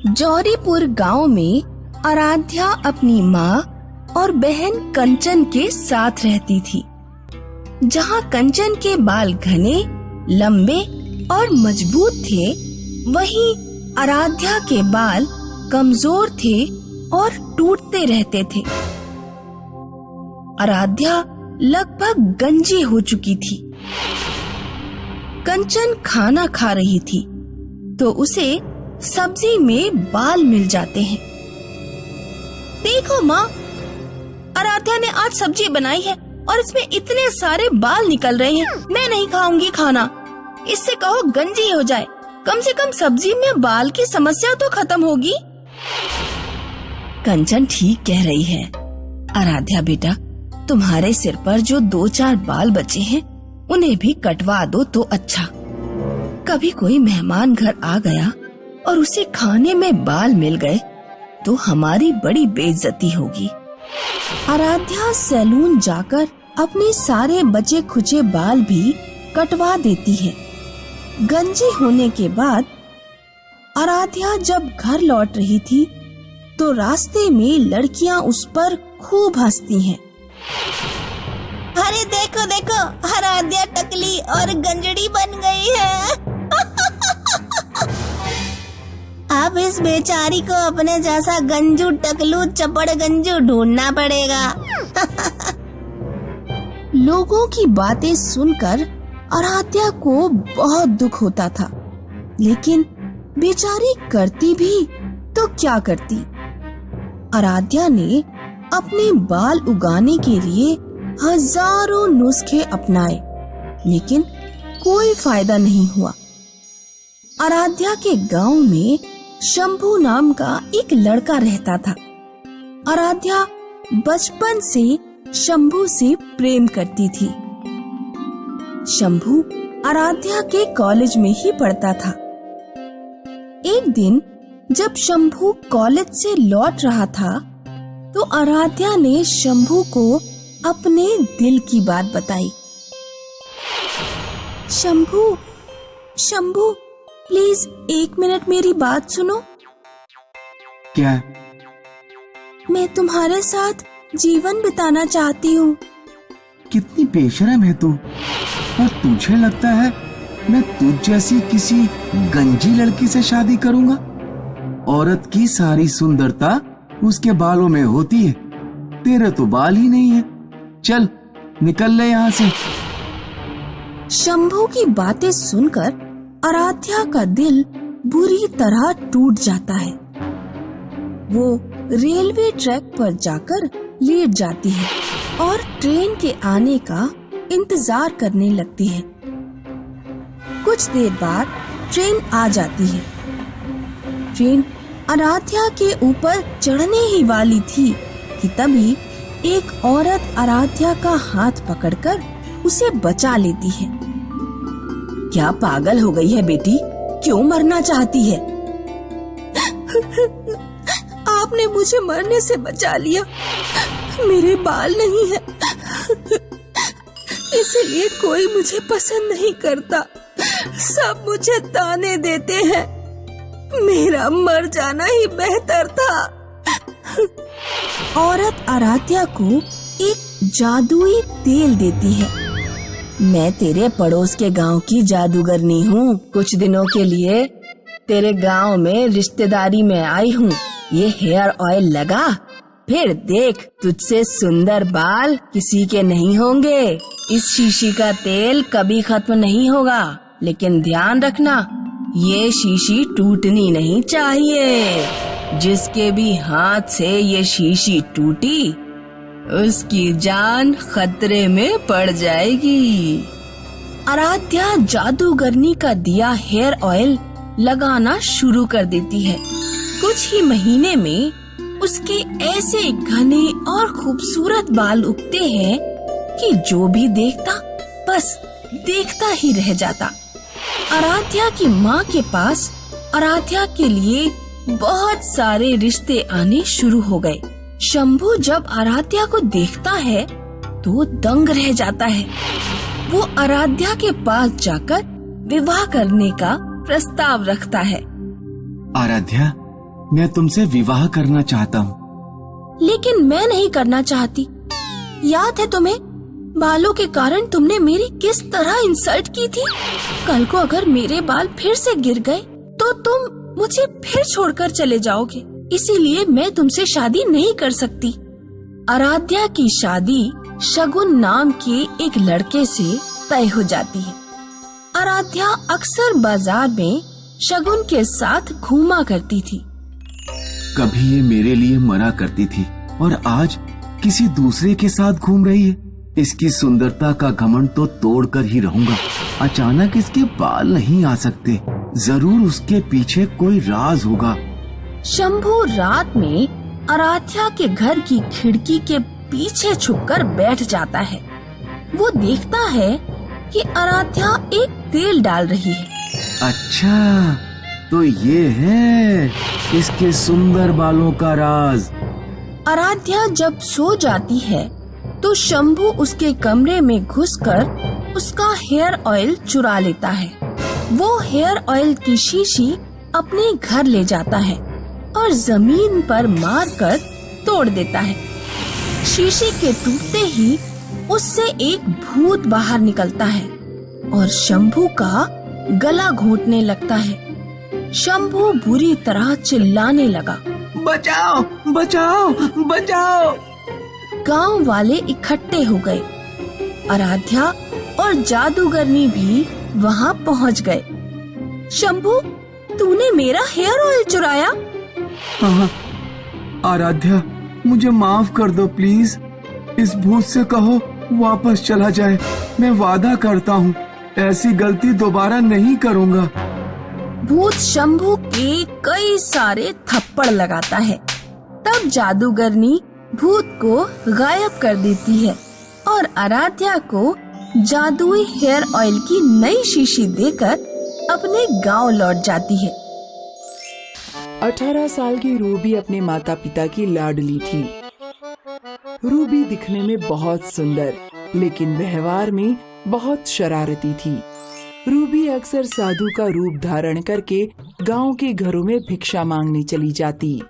जौहरीपुर गांव में आराध्या अपनी माँ और बहन कंचन के साथ रहती थी। जहाँ कंचन के बाल घने, लंबे और मजबूत थे, वहीं आराध्या के बाल कमजोर थे और टूटते रहते थे। आराध्या लगभग गंजी हो चुकी थी। कंचन खाना खा रही थी तो उसे सब्जी में बाल मिल जाते हैं। देखो माँ, आराध्या ने आज सब्जी बनाई है और इसमें इतने सारे बाल निकल रहे हैं। मैं नहीं खाऊंगी खाना, इससे कहो गंजी हो जाए। कम से कम सब्जी में बाल की समस्या तो खत्म होगी। कंचन ठीक कह रही है। आराध्या बेटा, तुम्हारे सिर पर जो 2-4 बाल बचे हैं उन्हें भी कटवा दो तो अच्छा। कभी कोई मेहमान घर आ गया और उसे खाने में बाल मिल गए तो हमारी बड़ी बेइज्जती होगी। आराध्या सैलून जाकर अपने सारे बचे खुचे बाल भी कटवा देती है। गंजी होने के बाद आराध्या जब घर लौट रही थी तो रास्ते में लड़कियां उस पर खूब हंसती हैं। अरे देखो देखो, आराध्या टकली और गंजड़ी बन गई है। अब इस बेचारी को अपने जैसा गंजू टकलू चपड़ गंजू ढूंढना पड़ेगा। लोगों की बातें सुनकर आराध्या को बहुत दुख होता था, लेकिन बेचारी करती भी तो क्या करती। आराध्या ने अपने बाल उगाने के लिए हजारों नुस्खे अपनाए, लेकिन कोई फायदा नहीं हुआ। आराध्या के गांव में शंभू नाम का एक लड़का रहता था। आराध्या बचपन से शंभू से प्रेम करती थी। शंभू आराध्या के कॉलेज में ही पढ़ता था। एक दिन जब शंभू कॉलेज से लौट रहा था तो आराध्या ने शंभू को अपने दिल की बात बताई। शंभू, शंभू, प्लीज 1 मिनट मेरी बात सुनो। क्या? मैं तुम्हारे साथ जीवन बिताना चाहती हूँ। कितनी बेशर्म है तू। और तुझे लगता है मैं तुझ जैसी किसी गंजी लड़की से शादी करूंगा? औरत की सारी सुंदरता उसके बालों में होती है, तेरे तो बाल ही नहीं है। चल निकल ले यहाँ से। शंभू की बातें सुनकर आराध्या का दिल बुरी तरह टूट जाता है। वो रेलवे ट्रैक पर जाकर लेट जाती है और ट्रेन के आने का इंतजार करने लगती है। कुछ देर बाद ट्रेन आ जाती है। ट्रेन आराध्या के ऊपर चढ़ने ही वाली थी कि तभी एक औरत आराध्या का हाथ पकड़कर उसे बचा लेती है। क्या पागल हो गई है बेटी? क्यों मरना चाहती है? आपने मुझे मरने से बचा लिया। मेरे बाल नहीं है, इसलिए कोई मुझे पसंद नहीं करता। सब मुझे ताने देते हैं। मेरा मर जाना ही बेहतर था। औरत आराध्या को एक जादुई तेल देती है। मैं तेरे पड़ोस के गांव की जादूगरनी हूँ। कुछ दिनों के लिए तेरे गांव में रिश्तेदारी में आई हूँ। ये हेयर ऑयल लगा, फिर देख तुझसे सुंदर बाल किसी के नहीं होंगे। इस शीशी का तेल कभी खत्म नहीं होगा, लेकिन ध्यान रखना ये शीशी टूटनी नहीं चाहिए। जिसके भी हाथ से ये शीशी टूटी उसकी जान खतरे में पड़ जाएगी। आराध्या जादूगरनी का दिया हेयर ऑयल लगाना शुरू कर देती है। कुछ ही महीने में उसके ऐसे घने और खूबसूरत बाल उगते हैं कि जो भी देखता बस देखता ही रह जाता। आराध्या की माँ के पास आराध्या के लिए बहुत सारे रिश्ते आने शुरू हो गए। शंभू जब आराध्या को देखता है तो दंग रह जाता है। वो आराध्या के पास जाकर विवाह करने का प्रस्ताव रखता है। आराध्या, मैं तुमसे विवाह करना चाहता हूँ। लेकिन मैं नहीं करना चाहती। याद है तुम्हें बालों के कारण तुमने मेरी किस तरह इंसल्ट की थी? कल को अगर मेरे बाल फिर से गिर गए तो तुम मुझे फिर छोड़कर चले जाओगे। इसीलिए मैं तुमसे शादी नहीं कर सकती। आराध्या की शादी शगुन नाम के एक लड़के से तय हो जाती है। आराध्या अक्सर बाजार में शगुन के साथ घूमा करती थी। कभी ये मेरे लिए मरा करती थी और आज किसी दूसरे के साथ घूम रही है। इसकी सुंदरता का घमंड तो तोड़कर ही रहूंगा। अचानक इसके बाल नहीं आ सकते। जरूर उसके पीछे कोई राज होगा। शंभू रात में आराध्या के घर की खिड़की के पीछे छुपकर बैठ जाता है। वो देखता है कि आराध्या एक तेल डाल रही है। अच्छा, तो ये है इसके सुंदर बालों का राज। आराध्या जब सो जाती है तो शंभू उसके कमरे में घुसकर उसका हेयर ऑयल चुरा लेता है। वो हेयर ऑयल की शीशी अपने घर ले जाता है और जमीन पर मारकर तोड़ देता है। शीशी के टूटते ही उससे एक भूत बाहर निकलता है और शंभू का गला घोंटने लगता है। शंभू बुरी तरह चिल्लाने लगा, बचाओ बचाओ बचाओ। गांव वाले इकट्ठे हो गए। आराध्या और जादूगरनी भी वहां पहुंच गए। शंभू, तूने मेरा हेयर ऑयल चुराया? हाँ, आराध्या मुझे माफ कर दो प्लीज। इस भूत से कहो वापस चला जाए। मैं वादा करता हूँ ऐसी गलती दोबारा नहीं करूँगा। भूत शंभू के कई सारे थप्पड़ लगाता है। तब जादूगरनी भूत को गायब कर देती है और आराध्या को जादुई हेयर ऑयल की नई शीशी देकर अपने गांव लौट जाती है। 18 साल की रूबी अपने माता पिता की लाडली थी। रूबी दिखने में बहुत सुंदर लेकिन व्यवहार में बहुत शरारती थी। रूबी अक्सर साधु का रूप धारण करके गांव के घरों में भिक्षा मांगने चली जाती।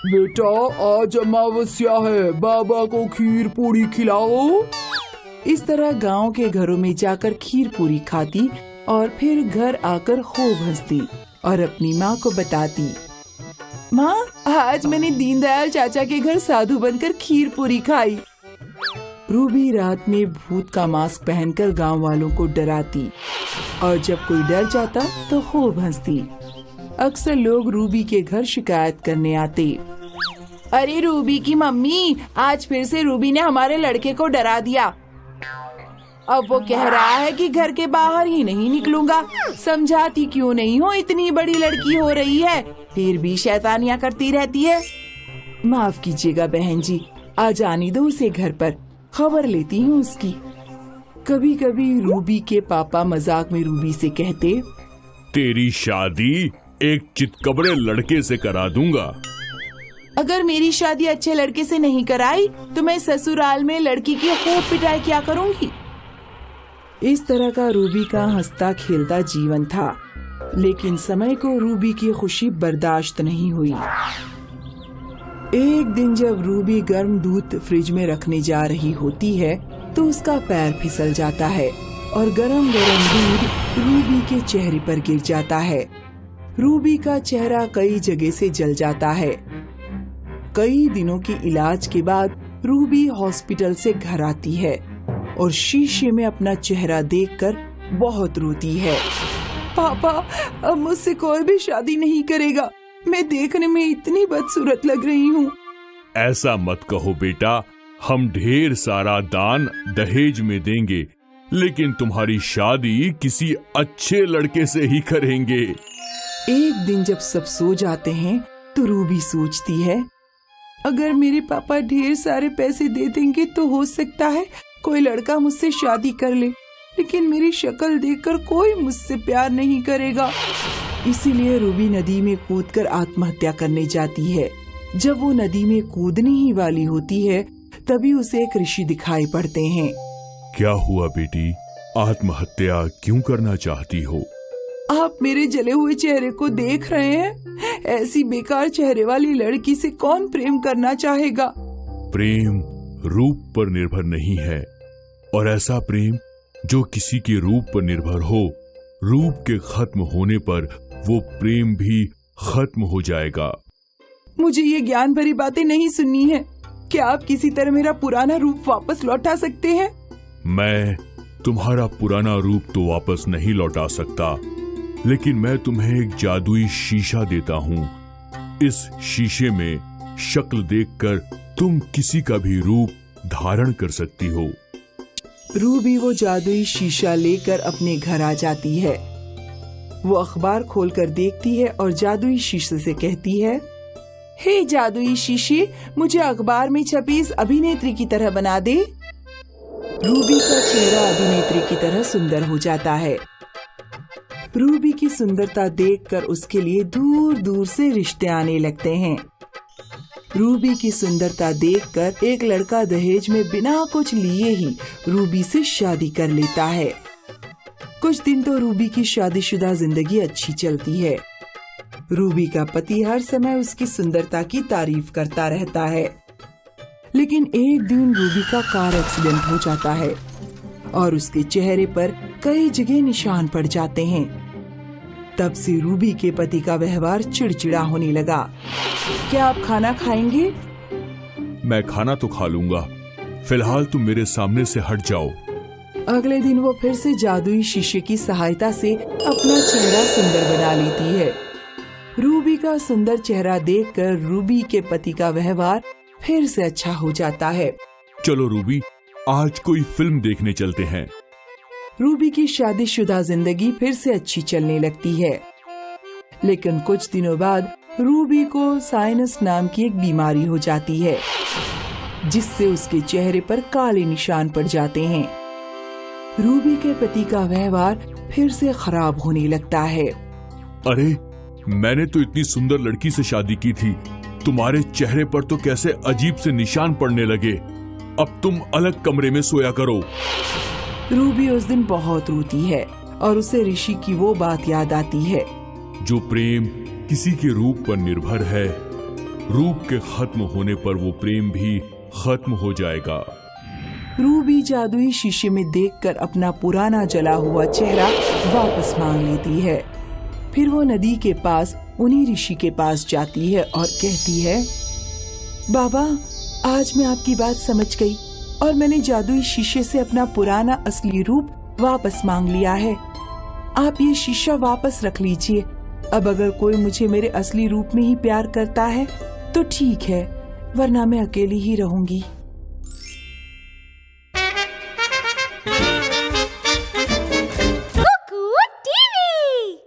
बेटा, आज अमावस्या है, बाबा को खीर पूरी खिलाओ। इस तरह गांव के घरों में जाकर खीर पूरी खाती और फिर घर आकर खूब हंसती और अपनी माँ को बताती, माँ आज मैंने दीनदयाल चाचा के घर साधु बनकर खीर पूरी खाई। रूबी रात में भूत का मास्क पहनकर गांव वालों को डराती और जब कोई डर जाता तो खूब हंसती। अक्सर लोग रूबी के घर शिकायत करने आते। अरे रूबी की मम्मी, आज फिर से रूबी ने हमारे लड़के को डरा दिया। अब वो कह रहा है कि घर के बाहर ही नहीं निकलूंगा। समझाती क्यों नहीं हो, इतनी बड़ी लड़की हो रही है फिर भी शैतानियां करती रहती है। माफ कीजिएगा बहन जी, आज आने दो उसे घर पर, खबर लेती हूँ उसकी। कभी कभी रूबी के पापा मजाक में रूबी से कहते, तेरी शादी एक चितकबरे लड़के से करा दूंगा। अगर मेरी शादी अच्छे लड़के से नहीं कराई तो मैं ससुराल में लड़की की खूब पिटाई क्या करूंगी। इस तरह का रूबी का हंसता खेलता जीवन था, लेकिन समय को रूबी की खुशी बर्दाश्त नहीं हुई। एक दिन जब रूबी गर्म दूध फ्रिज में रखने जा रही होती है तो उसका पैर फिसल जाता है और गरम गरम दूध रूबी के चेहरे पर गिर जाता है। रूबी का चेहरा कई जगह से जल जाता है। कई दिनों के इलाज के बाद रूबी हॉस्पिटल से घर आती है और शीशे में अपना चेहरा देखकर बहुत रोती है। पापा, अब मुझसे कोई भी शादी नहीं करेगा। मैं देखने में इतनी बदसूरत लग रही हूँ। ऐसा मत कहो बेटा, हम ढेर सारा दान दहेज में देंगे, लेकिन तुम्हारी शादी किसी अच्छे लड़के से ही करेंगे। एक दिन जब सब सो जाते हैं तो रूबी सोचती है, अगर मेरे पापा ढेर सारे पैसे दे देंगे तो हो सकता है कोई लड़का मुझसे शादी कर ले, लेकिन मेरी शक्ल देखकर कोई मुझसे प्यार नहीं करेगा। इसीलिए रूबी नदी में कूदकर आत्महत्या करने जाती है। जब वो नदी में कूदने ही वाली होती है तभी उसे एक ऋषि दिखाई पड़ते हैं। क्या हुआ बेटी, आत्महत्या क्यों करना चाहती हो? आप मेरे जले हुए चेहरे को देख रहे हैं? ऐसी बेकार चेहरे वाली लड़की से कौन प्रेम करना चाहेगा? प्रेम रूप पर निर्भर नहीं है, और ऐसा प्रेम जो किसी के रूप पर निर्भर हो, रूप के खत्म होने पर वो प्रेम भी खत्म हो जाएगा। मुझे ये ज्ञान भरी बातें नहीं सुननी है। क्या आप किसी तरह मेरा पुराना रूप वापस लौटा सकते हैं? मैं तुम्हारा पुराना रूप तो वापस नहीं लौटा सकता, लेकिन मैं तुम्हें एक जादुई शीशा देता हूँ। इस शीशे में शक्ल देखकर तुम किसी का भी रूप धारण कर सकती हो। रूबी वो जादुई शीशा लेकर अपने घर आ जाती है। वो अखबार खोलकर देखती है और जादुई शीशे से कहती है, हे जादुई शीशे, मुझे अखबार में छपी इस अभिनेत्री की तरह बना दे। रूबी का चेहरा अभिनेत्री की तरह सुंदर हो जाता है। रूबी की सुंदरता देखकर उसके लिए दूर दूर से रिश्ते आने लगते हैं। रूबी की सुंदरता देखकर एक लड़का दहेज में बिना कुछ लिए ही रूबी से शादी कर लेता है। कुछ दिन तो रूबी की शादीशुदा जिंदगी अच्छी चलती है। रूबी का पति हर समय उसकी सुंदरता की तारीफ करता रहता है, लेकिन एक दिन रूबी का कार एक्सीडेंट हो जाता है और उसके चेहरे पर कई जगह निशान पड़ जाते हैं। तब से रूबी के पति का व्यवहार चिड़चिड़ा होने लगा। क्या आप खाना खाएंगे? मैं खाना तो खा लूंगा, फिलहाल तुम मेरे सामने से हट जाओ। अगले दिन वो फिर से जादुई शीशे की सहायता से अपना चेहरा सुंदर बना लेती है। रूबी का सुंदर चेहरा देखकर रूबी के पति का व्यवहार फिर से अच्छा हो जाता है। चलो रूबी, आज कोई फिल्म देखने चलते हैं। रूबी की शादीशुदा जिंदगी फिर से अच्छी चलने लगती है, लेकिन कुछ दिनों बाद रूबी को साइनस नाम की एक बीमारी हो जाती है, जिससे उसके चेहरे पर काले निशान पड़ जाते हैं। रूबी के पति का व्यवहार फिर से खराब होने लगता है। अरे, मैंने तो इतनी सुंदर लड़की से शादी की थी, तुम्हारे चेहरे पर तो कैसे अजीब से निशान पड़ने लगे। अब तुम अलग कमरे में सोया करो। रूबी उस दिन बहुत रोती है और उसे ऋषि की वो बात याद आती है, जो प्रेम किसी के रूप पर निर्भर है, रूप के खत्म होने पर वो प्रेम भी खत्म हो जाएगा। रूबी जादुई शीशे में देखकर अपना पुराना जला हुआ चेहरा वापस मांग लेती है। फिर वो नदी के पास उन्हीं ऋषि के पास जाती है और कहती है, बाबा, आज मैं आपकी बात समझ गई और मैंने जादुई शीशे से अपना पुराना असली रूप वापस मांग लिया है। आप ये शीशा वापस रख लीजिए। अब अगर कोई मुझे मेरे असली रूप में ही प्यार करता है तो ठीक है, वरना मैं अकेली ही रहूंगी।